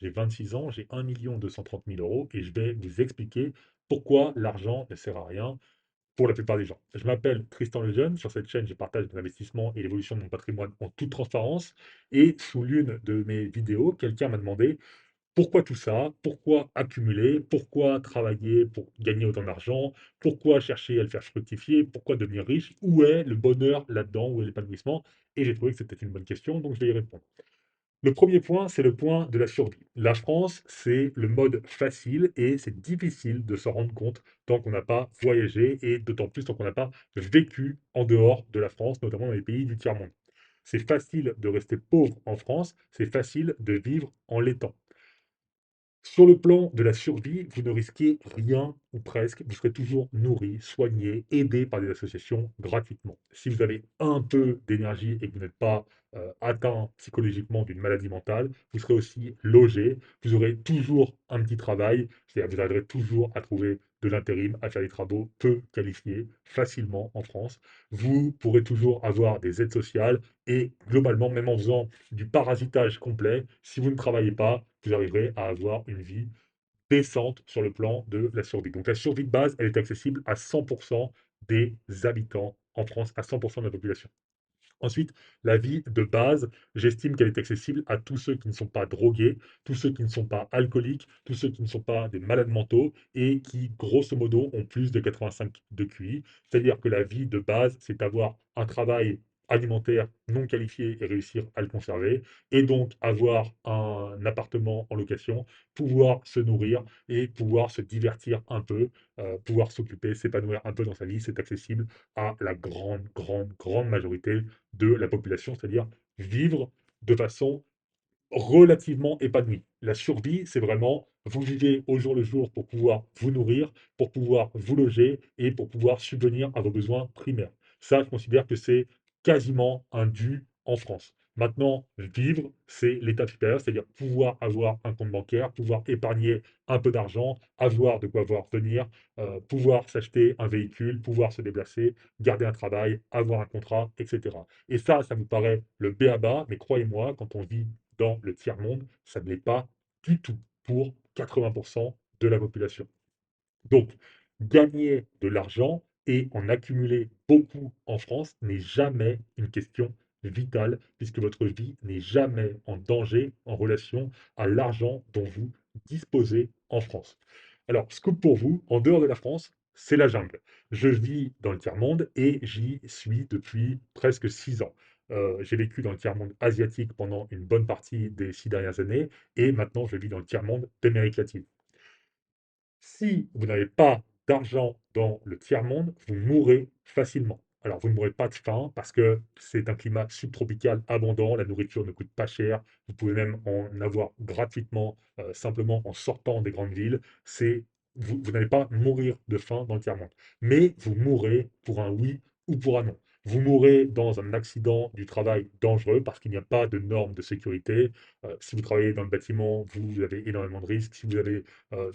j'ai 26 ans, j'ai 1 230 000 euros et je vais vous expliquer pourquoi l'argent ne sert à rien pour la plupart des gens. Je m'appelle Tristan Lejeune. Sur cette chaîne, je partage mon investissement et l'évolution de mon patrimoine en toute transparence. Et sous l'une de mes vidéos, quelqu'un m'a demandé pourquoi tout ça, pourquoi accumuler, pourquoi travailler pour gagner autant d'argent, pourquoi chercher à le faire fructifier, pourquoi devenir riche, où est le bonheur là-dedans, où est l'épanouissement. Et j'ai trouvé que c'était une bonne question, donc je vais y répondre. Le premier point, c'est le point de la survie. La France, c'est le mode facile et c'est difficile de s'en rendre compte tant qu'on n'a pas voyagé et d'autant plus tant qu'on n'a pas vécu en dehors de la France, notamment dans les pays du tiers-monde. C'est facile de rester pauvre en France, c'est facile de vivre en l'étang. Sur le plan de la survie, vous ne risquez rien ou presque. Vous serez toujours nourri, soigné, aidé par des associations gratuitement. Si vous avez un peu d'énergie et que vous n'êtes pas atteint psychologiquement d'une maladie mentale, vous serez aussi logé. Vous aurez toujours un petit travail, c'est-à-dire vous arriverez toujours à trouver de l'intérim, à faire des travaux peu qualifiés facilement en France. Vous pourrez toujours avoir des aides sociales et globalement, même en faisant du parasitage complet, si vous ne travaillez pas, vous arriverez à avoir une vie décente sur le plan de la survie. Donc la survie de base, elle est accessible à 100% des habitants en France, à 100% de la population. Ensuite, la vie de base, j'estime qu'elle est accessible à tous ceux qui ne sont pas drogués, tous ceux qui ne sont pas alcooliques, tous ceux qui ne sont pas des malades mentaux et qui, grosso modo, ont plus de 85 de QI. C'est-à-dire que la vie de base, c'est avoir un travail alimentaire non qualifié et réussir à le conserver, et donc avoir un appartement en location, pouvoir se nourrir et pouvoir se divertir un peu, pouvoir s'occuper, s'épanouir un peu dans sa vie, c'est accessible à la grande, grande, grande majorité de la population, c'est-à-dire vivre de façon relativement épanouie. La survie, c'est vraiment vous vivez au jour le jour pour pouvoir vous nourrir, pour pouvoir vous loger et pour pouvoir subvenir à vos besoins primaires. Ça, je considère que c'est quasiment un dû en France. Maintenant, vivre, c'est l'étape supérieure, c'est-à-dire pouvoir avoir un compte bancaire, pouvoir épargner un peu d'argent, avoir de quoi voir venir, pouvoir s'acheter un véhicule, pouvoir se déplacer, garder un travail, avoir un contrat, etc. Et ça vous paraît le b.a.-ba, mais croyez-moi, quand on vit dans le tiers-monde, ça ne l'est pas du tout pour 80% de la population. Donc, gagner de l'argent et en accumuler beaucoup en France n'est jamais une question vitale, puisque votre vie n'est jamais en danger en relation à l'argent dont vous disposez en France. Alors, scoop pour vous, en dehors de la France, c'est la jungle. Je vis dans le tiers-monde et j'y suis depuis presque 6 ans. J'ai vécu dans le tiers-monde asiatique pendant une bonne partie des 6 dernières années et maintenant je vis dans le tiers-monde d'Amérique latine. Si vous n'avez pas d'argent dans le tiers-monde, vous mourrez facilement. Alors, vous ne mourrez pas de faim parce que c'est un climat subtropical abondant, la nourriture ne coûte pas cher, vous pouvez même en avoir gratuitement, simplement en sortant des grandes villes. Vous n'allez pas mourir de faim dans le tiers-monde. Mais vous mourrez pour un oui ou pour un non. Vous mourrez dans un accident du travail dangereux parce qu'il n'y a pas de normes de sécurité. Si vous travaillez dans le bâtiment, vous avez énormément de risques. Si vous avez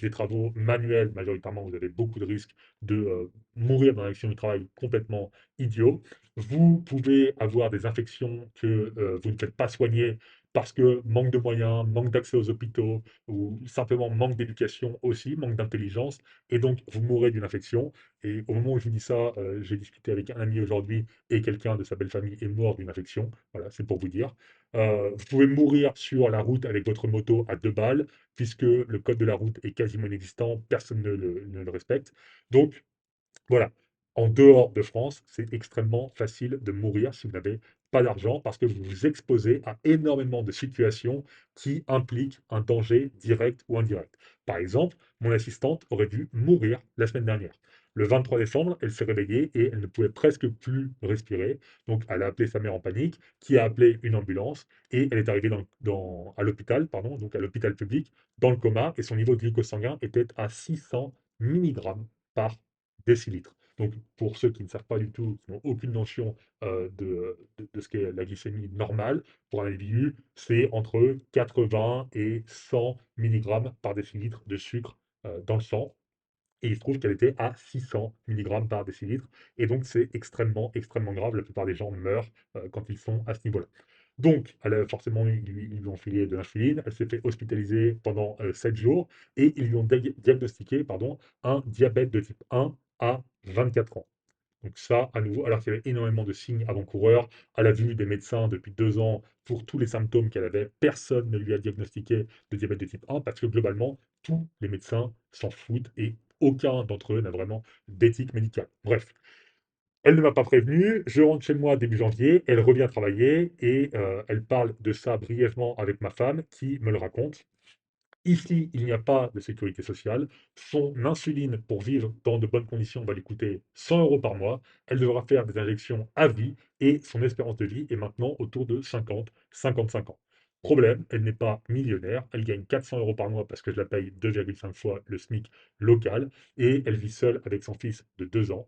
des travaux manuels, majoritairement, vous avez beaucoup de risques de mourir dans l'accident du travail complètement idiot. Vous pouvez avoir des infections que vous ne faites pas soigner parce que manque de moyens, manque d'accès aux hôpitaux ou simplement manque d'éducation aussi, manque d'intelligence, et donc vous mourrez d'une infection. Et au moment où je vous dis ça, j'ai discuté avec un ami aujourd'hui et quelqu'un de sa belle famille est mort d'une infection. Voilà, c'est pour vous dire. Vous pouvez mourir sur la route avec votre moto à 2 balles puisque le code de la route est quasiment inexistant, personne ne le respecte. Donc, voilà. En dehors de France, c'est extrêmement facile de mourir si vous n'avez pas d'argent parce que vous vous exposez à énormément de situations qui impliquent un danger direct ou indirect. Par exemple, mon assistante aurait dû mourir la semaine dernière. Le 23 décembre, elle s'est réveillée et elle ne pouvait presque plus respirer. Donc, elle a appelé sa mère en panique, qui a appelé une ambulance et elle est arrivée à l'hôpital, pardon, donc à l'hôpital public, dans le coma et son niveau de glucose sanguin était à 600 milligrammes par décilitres. Donc, pour ceux qui ne savent pas du tout, qui n'ont aucune notion de ce qu'est la glycémie normale, pour un individu, c'est entre 80 et 100 milligrammes par décilitre de sucre dans le sang. Et il se trouve qu'elle était à 600 milligrammes par décilitre. Et donc, c'est extrêmement, extrêmement grave. La plupart des gens meurent quand ils sont à ce niveau-là. Donc, forcément, ils lui ont filé de l'insuline, elle s'est fait hospitaliser pendant 7 jours et ils lui ont diagnostiqué pardon, un diabète de type 1 à 24 ans. Donc ça, à nouveau, alors qu'il y avait énormément de signes avant-coureurs, à la vue des médecins depuis 2 ans, pour tous les symptômes qu'elle avait, personne ne lui a diagnostiqué de diabète de type 1 parce que globalement, tous les médecins s'en foutent et aucun d'entre eux n'a vraiment d'éthique médicale. Bref, elle ne m'a pas prévenu, je rentre chez moi début janvier, elle revient travailler et elle parle de ça brièvement avec ma femme qui me le raconte. Ici, il n'y a pas de sécurité sociale. Son insuline pour vivre dans de bonnes conditions va lui coûter 100 euros par mois. Elle devra faire des injections à vie et son espérance de vie est maintenant autour de 50, 55 ans. Problème, elle n'est pas millionnaire. Elle gagne 400 euros par mois parce que je la paye 2,5 fois le SMIC local et elle vit seule avec son fils de 2 ans.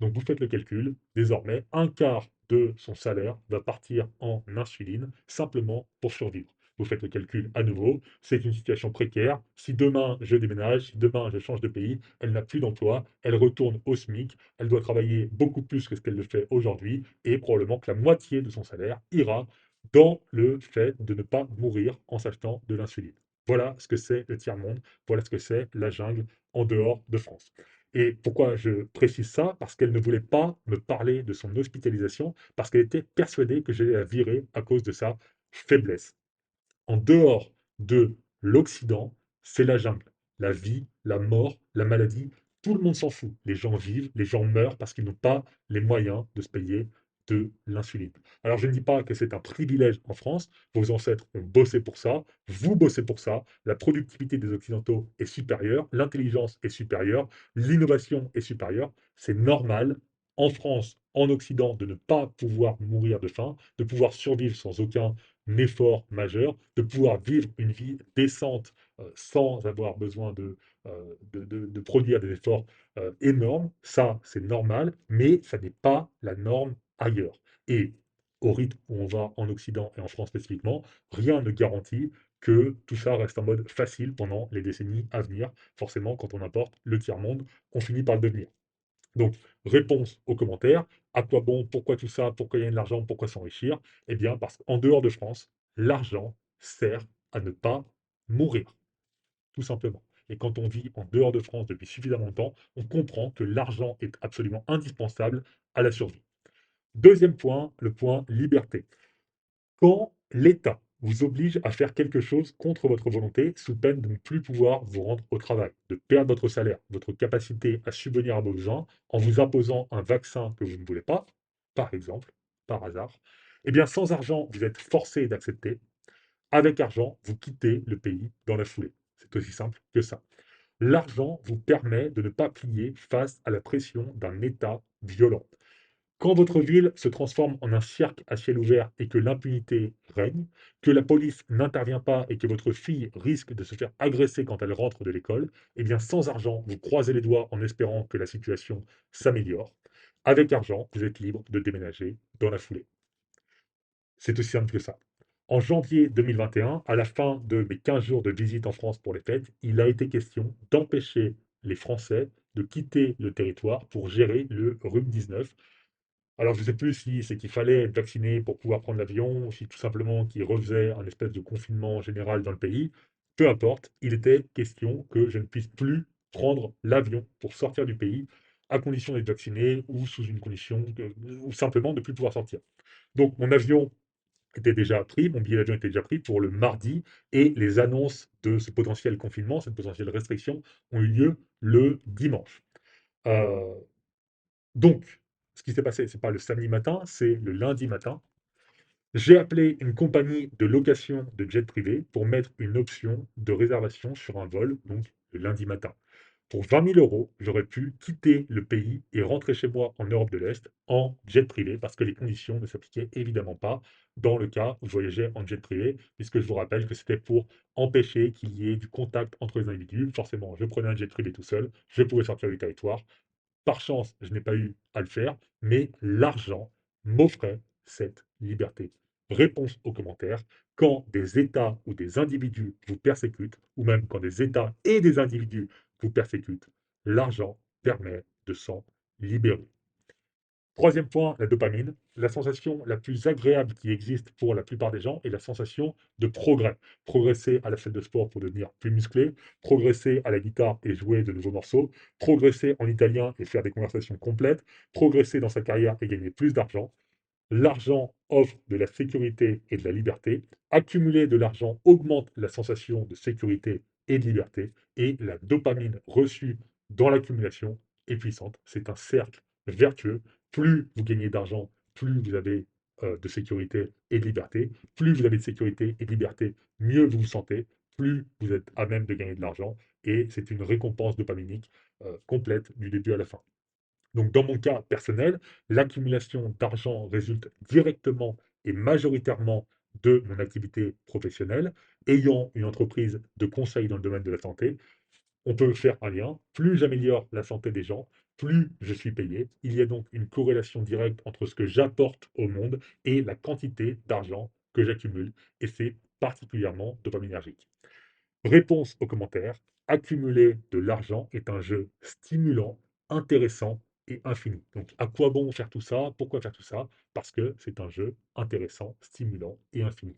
Donc vous faites le calcul. Désormais, un quart de son salaire va partir en insuline simplement pour survivre. Vous faites le calcul à nouveau, c'est une situation précaire. Si demain je déménage, si demain je change de pays, elle n'a plus d'emploi, elle retourne au SMIC, elle doit travailler beaucoup plus que ce qu'elle le fait aujourd'hui, et probablement que la moitié de son salaire ira dans le fait de ne pas mourir en s'achetant de l'insuline. Voilà ce que c'est le tiers-monde, voilà ce que c'est la jungle en dehors de France. Et pourquoi je précise ça? Parce qu'elle ne voulait pas me parler de son hospitalisation, parce qu'elle était persuadée que j'allais la virer à cause de sa faiblesse. En dehors de l'Occident, c'est la jungle. La vie, la mort, la maladie, tout le monde s'en fout. Les gens vivent, les gens meurent parce qu'ils n'ont pas les moyens de se payer de l'insuline. Alors je ne dis pas que c'est un privilège en France, vos ancêtres ont bossé pour ça, vous bossez pour ça, la productivité des Occidentaux est supérieure, l'intelligence est supérieure, l'innovation est supérieure, c'est normal en France, en Occident, de ne pas pouvoir mourir de faim, de pouvoir survivre sans aucun effort majeur, de pouvoir vivre une vie décente sans avoir besoin de produire des efforts énormes. Ça, c'est normal, mais ça n'est pas la norme ailleurs. Et au rythme où on va en Occident et en France spécifiquement, rien ne garantit que tout ça reste en mode facile pendant les décennies à venir. Forcément, quand on importe le tiers-monde, on finit par le devenir. Donc, réponse aux commentaires. À quoi bon? Pourquoi tout ça? Pourquoi il y a de l'argent? Pourquoi s'enrichir? Eh bien, parce qu'en dehors de France, l'argent sert à ne pas mourir, tout simplement. Et quand on vit en dehors de France depuis suffisamment longtemps, on comprend que l'argent est absolument indispensable à la survie. Deuxième point, le point liberté. Quand l'État vous oblige à faire quelque chose contre votre volonté, sous peine de ne plus pouvoir vous rendre au travail, de perdre votre salaire, votre capacité à subvenir à vos besoins, en vous imposant un vaccin que vous ne voulez pas, par exemple, par hasard, eh bien sans argent, vous êtes forcé d'accepter. Avec argent, vous quittez le pays dans la foulée. C'est aussi simple que ça. L'argent vous permet de ne pas plier face à la pression d'un État violent. Quand votre ville se transforme en un cirque à ciel ouvert et que l'impunité règne, que la police n'intervient pas et que votre fille risque de se faire agresser quand elle rentre de l'école, eh bien sans argent, vous croisez les doigts en espérant que la situation s'améliore. Avec argent, vous êtes libre de déménager dans la foulée. C'est aussi simple que ça. En janvier 2021, à la fin de mes 15 jours de visite en France pour les fêtes, il a été question d'empêcher les Français de quitter le territoire pour gérer le rhume 19. Alors, je ne sais plus si c'est qu'il fallait être vacciné pour pouvoir prendre l'avion, ou si tout simplement qu'ils refaisaient un espèce de confinement général dans le pays. Peu importe, il était question que je ne puisse plus prendre l'avion pour sortir du pays, à condition d'être vacciné ou sous une condition, ou simplement de ne plus pouvoir sortir. Donc, mon avion était déjà pris, mon billet d'avion était déjà pris pour le mardi, et les annonces de ce potentiel confinement, cette potentielle restriction, ont eu lieu le dimanche. Euh, donc, ce qui s'est passé, c'est pas le samedi matin, c'est le lundi matin. J'ai appelé une compagnie de location de jet privé pour mettre une option de réservation sur un vol, donc le lundi matin. Pour 20 000 euros, j'aurais pu quitter le pays et rentrer chez moi en Europe de l'Est en jet privé parce que les conditions ne s'appliquaient évidemment pas dans le cas où je voyageais en jet privé, puisque je vous rappelle que c'était pour empêcher qu'il y ait du contact entre les individus. Forcément, je prenais un jet privé tout seul, je pouvais sortir du territoire. Par chance, je n'ai pas eu à le faire, mais l'argent m'offrait cette liberté. Réponse aux commentaires. Quand des États ou des individus vous persécutent, ou même quand des États et des individus vous persécutent, l'argent permet de s'en libérer. Troisième point, la dopamine. La sensation la plus agréable qui existe pour la plupart des gens est la sensation de progrès. Progresser à la salle de sport pour devenir plus musclé, progresser à la guitare et jouer de nouveaux morceaux, progresser en italien et faire des conversations complètes, progresser dans sa carrière et gagner plus d'argent. L'argent offre de la sécurité et de la liberté. Accumuler de l'argent augmente la sensation de sécurité et de liberté. Et la dopamine reçue dans l'accumulation est puissante. C'est un cercle vertueux. Plus vous gagnez d'argent, plus vous avez de sécurité et de liberté. Plus vous avez de sécurité et de liberté, mieux vous vous sentez, plus vous êtes à même de gagner de l'argent. Et c'est une récompense dopaminique complète du début à la fin. Donc, dans mon cas personnel, l'accumulation d'argent résulte directement et majoritairement de mon activité professionnelle. Ayant une entreprise de conseil dans le domaine de la santé, on peut faire un lien. Plus j'améliore la santé des gens, plus je suis payé. Il y a donc une corrélation directe entre ce que j'apporte au monde et la quantité d'argent que j'accumule. Et c'est particulièrement dopaminergique. Réponse aux commentaires. Accumuler de l'argent est un jeu stimulant, intéressant et infini. Donc, à quoi bon faire tout ça? Pourquoi faire tout ça? Parce que c'est un jeu intéressant, stimulant et infini.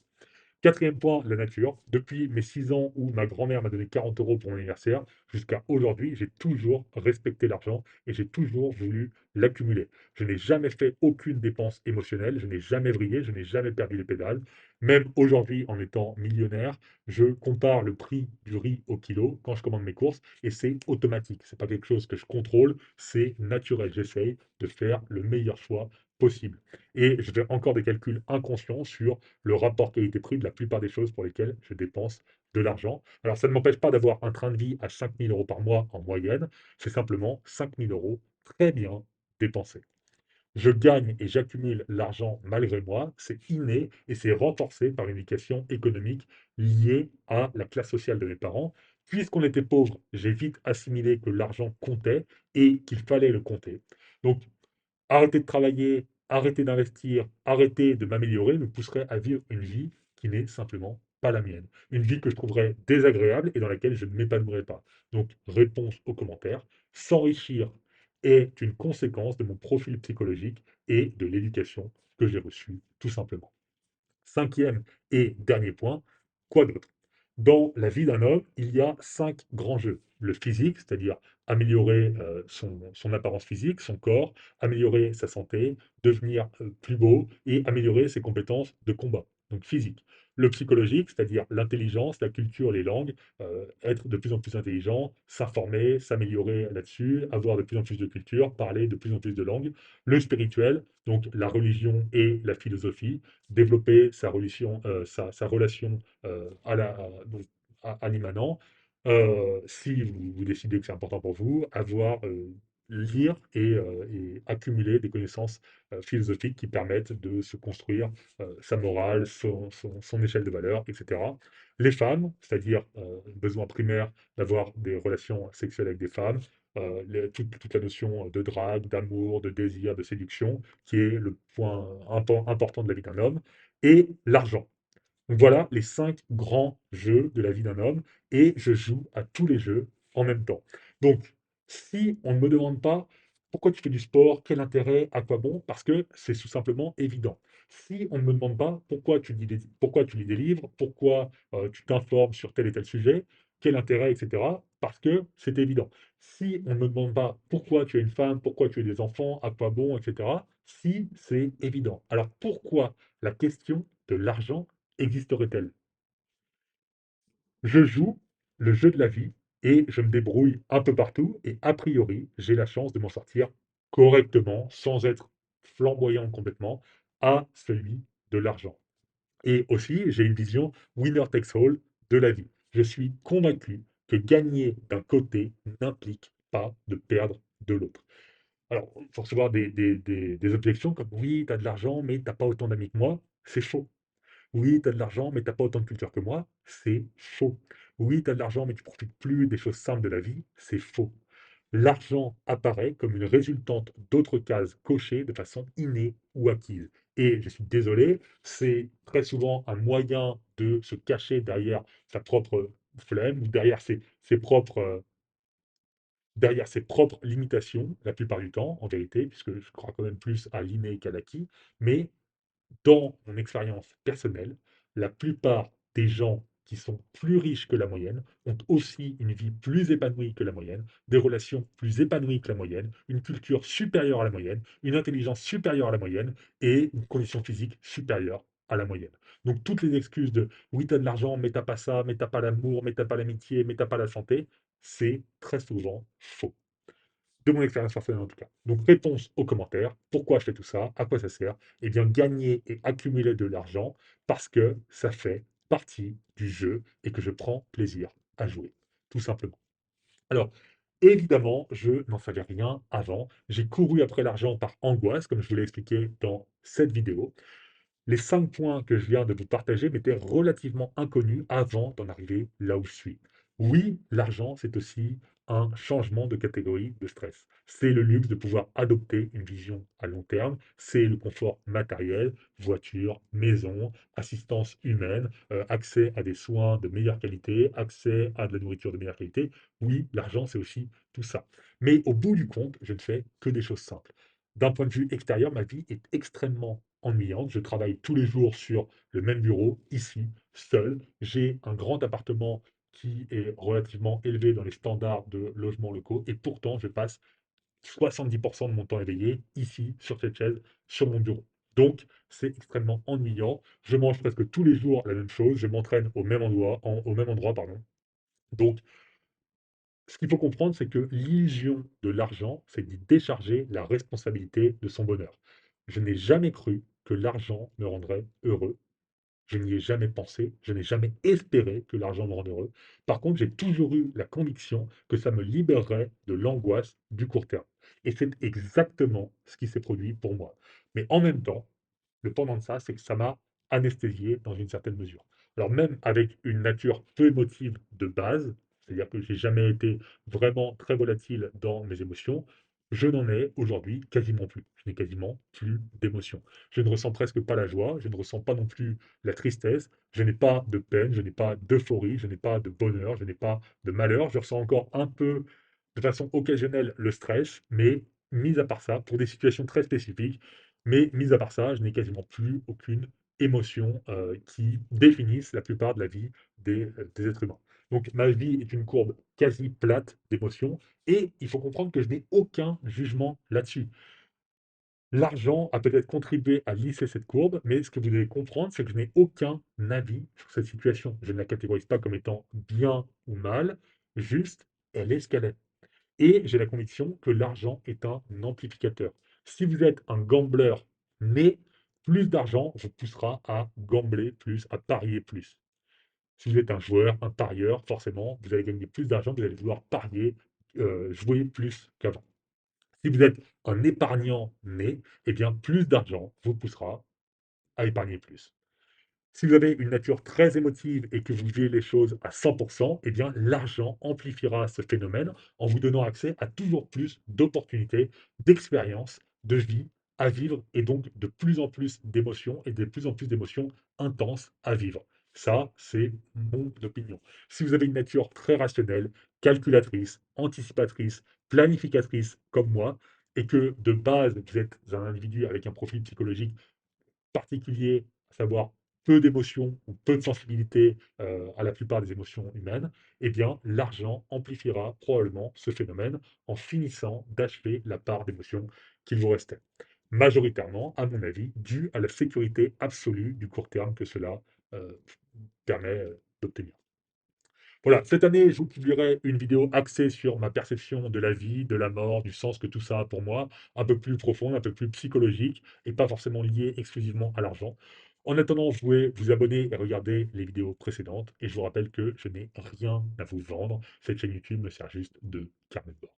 Quatrième point, la nature. Depuis mes 6 ans où ma grand-mère m'a donné 40 euros pour mon anniversaire, jusqu'à aujourd'hui, j'ai toujours respecté l'argent et j'ai toujours voulu l'accumuler. Je n'ai jamais fait aucune dépense émotionnelle, je n'ai jamais vrillé, je n'ai jamais perdu les pédales. Même aujourd'hui, en étant millionnaire, je compare le prix du riz au kilo quand je commande mes courses et c'est automatique. Ce n'est pas quelque chose que je contrôle, c'est naturel. J'essaye de faire le meilleur choix possible. Et je fais encore des calculs inconscients sur le rapport qualité-prix de la plupart des choses pour lesquelles je dépense de l'argent. Alors, ça ne m'empêche pas d'avoir un train de vie à 5 000 euros par mois en moyenne. C'est simplement 5 000 euros très bien dépensés. Je gagne et j'accumule l'argent malgré moi. C'est inné et c'est renforcé par une éducation économique liée à la classe sociale de mes parents. Puisqu'on était pauvre, j'ai vite assimilé que l'argent comptait et qu'il fallait le compter. Donc, arrêter de travailler, arrêter d'investir, arrêter de m'améliorer me pousserait à vivre une vie qui n'est simplement pas la mienne. Une vie que je trouverais désagréable et dans laquelle je ne m'épanouirais pas. Donc, réponse aux commentaires. S'enrichir est une conséquence de mon profil psychologique et de l'éducation que j'ai reçue, tout simplement. Cinquième et dernier point, quoi d'autre? Dans la vie d'un homme, il y a 5 grands jeux. Le physique, c'est-à-dire améliorer son apparence physique, son corps, améliorer sa santé, devenir plus beau et améliorer ses compétences de combat, donc physique. Le psychologique, c'est-à-dire l'intelligence, la culture, les langues, être de plus en plus intelligent, s'informer, s'améliorer là-dessus, avoir de plus en plus de culture, parler de plus en plus de langues. Le spirituel, donc la religion et la philosophie, développer sa relation donc, à l'immanent. Si vous décidez que c'est important pour vous, lire et accumuler des connaissances philosophiques qui permettent de se construire sa morale, son échelle de valeur, etc. Les femmes, c'est-à-dire besoin primaire d'avoir des relations sexuelles avec des femmes, toute la notion de drague, d'amour, de désir, de séduction, qui est le point important de la vie d'un homme, et l'argent. Donc voilà les 5 grands jeux de la vie d'un homme et je joue à tous les jeux en même temps. Donc, si on ne me demande pas pourquoi tu fais du sport, quel intérêt, à quoi bon, parce que c'est tout simplement évident. Si on ne me demande pas pourquoi tu lis des livres, pourquoi tu t'informes sur tel et tel sujet, quel intérêt, etc., parce que c'est évident. Si on ne me demande pas pourquoi tu es une femme, pourquoi tu as des enfants, à quoi bon, etc., si c'est évident. Alors pourquoi la question de l'argent existerait-elle? Je joue le jeu de la vie et je me débrouille un peu partout et a priori, j'ai la chance de m'en sortir correctement, sans être flamboyant complètement, à celui de l'argent. Et aussi, j'ai une vision winner takes all de la vie. Je suis convaincu que gagner d'un côté n'implique pas de perdre de l'autre. Alors, il faut recevoir des objections comme oui, tu as de l'argent, mais tu n'as pas autant d'amis que moi. C'est faux. Oui, tu as de l'argent, mais tu as pas autant de culture que moi. C'est faux. Oui, tu as de l'argent, mais tu profites plus des choses simples de la vie. C'est faux. L'argent apparaît comme une résultante d'autres cases cochées de façon innée ou acquise. Et je suis désolé, c'est très souvent un moyen de se cacher derrière sa propre flemme ou derrière ses propres derrière ses propres limitations, la plupart du temps, en vérité, puisque je crois quand même plus à l'inné qu'à l'acquis, mais dans mon expérience personnelle, la plupart des gens qui sont plus riches que la moyenne ont aussi une vie plus épanouie que la moyenne, des relations plus épanouies que la moyenne, une culture supérieure à la moyenne, une intelligence supérieure à la moyenne et une condition physique supérieure à la moyenne. Donc toutes les excuses de oui, t'as de l'argent, mais t'as pas ça, mais t'as pas l'amour, mais t'as pas l'amitié, mais t'as pas la santé, c'est très souvent faux. De mon expérience personnelle en tout cas. Donc réponse aux commentaires, pourquoi je fais tout ça, à quoi ça sert? Eh bien gagner et accumuler de l'argent parce que ça fait partie du jeu et que je prends plaisir à jouer, tout simplement. Alors, évidemment, je n'en savais rien avant. J'ai couru après l'argent par angoisse, comme je vous l'ai expliqué dans cette vidéo. Les 5 points que je viens de vous partager m'étaient relativement inconnus avant d'en arriver là où je suis. Oui, l'argent, c'est aussi un changement de catégorie de stress. C'est le luxe de pouvoir adopter une vision à long terme, c'est le confort matériel, voiture, maison, assistance humaine, accès à des soins de meilleure qualité, accès à de la nourriture de meilleure qualité. Oui, l'argent, c'est aussi tout ça. Mais au bout du compte, je ne fais que des choses simples. D'un point de vue extérieur, ma vie est extrêmement ennuyante. Je travaille tous les jours sur le même bureau, ici, seul. J'ai un grand appartement qui est relativement élevé dans les standards de logements locaux et pourtant, je passe 70% de mon temps éveillé ici, sur cette chaise, sur mon bureau. Donc, c'est extrêmement ennuyant. Je mange presque tous les jours la même chose. Je m'entraîne au même endroit, au même endroit, pardon. Donc, ce qu'il faut comprendre, c'est que l'illusion de l'argent, c'est d'y décharger la responsabilité de son bonheur. Je n'ai jamais cru que l'argent me rendrait heureux. Je n'y ai jamais pensé, je n'ai jamais espéré que l'argent me rende heureux. Par contre, j'ai toujours eu la conviction que ça me libérerait de l'angoisse du court terme. Et c'est exactement ce qui s'est produit pour moi. Mais en même temps, le pendant de ça, c'est que ça m'a anesthésié dans une certaine mesure. Alors même avec une nature peu émotive de base, c'est-à-dire que j'ai jamais été vraiment très volatile dans mes émotions, je n'en ai aujourd'hui quasiment plus. Je n'ai quasiment plus d'émotions. Je ne ressens presque pas la joie, je ne ressens pas non plus la tristesse, je n'ai pas de peine, je n'ai pas d'euphorie, je n'ai pas de bonheur, je n'ai pas de malheur. Je ressens encore un peu, de façon occasionnelle, le stress, mais mis à part ça, pour des situations très spécifiques, mais mis à part ça, je n'ai quasiment plus aucune émotion qui définisse la plupart de la vie des êtres humains. Donc ma vie est une courbe quasi plate d'émotions et il faut comprendre que je n'ai aucun jugement là-dessus. L'argent a peut-être contribué à lisser cette courbe, mais ce que vous devez comprendre, c'est que je n'ai aucun avis sur cette situation. Je ne la catégorise pas comme étant bien ou mal, juste elle est ce qu'elle est. Et j'ai la conviction que l'argent est un amplificateur. Si vous êtes un gambler né, plus d'argent vous poussera à gambler plus, à parier plus. Si vous êtes un joueur, un parieur, forcément, vous allez gagner plus d'argent, vous allez vouloir parier, jouer plus qu'avant. Si vous êtes un épargnant né, eh bien, plus d'argent vous poussera à épargner plus. Si vous avez une nature très émotive et que vous vivez les choses à 100%, eh bien, l'argent amplifiera ce phénomène en vous donnant accès à toujours plus d'opportunités, d'expériences, de vie à vivre et donc de plus en plus d'émotions et de plus en plus d'émotions intenses à vivre. Ça, c'est mon opinion. Si vous avez une nature très rationnelle, calculatrice, anticipatrice, planificatrice comme moi, et que de base, vous êtes un individu avec un profil psychologique particulier, à savoir peu d'émotions ou peu de sensibilité à la plupart des émotions humaines, eh bien, l'argent amplifiera probablement ce phénomène en finissant d'achever la part d'émotions qu'il vous restait. Majoritairement, à mon avis, dû à la sécurité absolue du court terme que cela euh, permet d'obtenir. Voilà, cette année, je vous publierai une vidéo axée sur ma perception de la vie, de la mort, du sens que tout ça a pour moi, un peu plus profonde, un peu plus psychologique et pas forcément liée exclusivement à l'argent. En attendant, vous pouvez vous abonner et regarder les vidéos précédentes. Et je vous rappelle que je n'ai rien à vous vendre. Cette chaîne YouTube me sert juste de carnet de bord.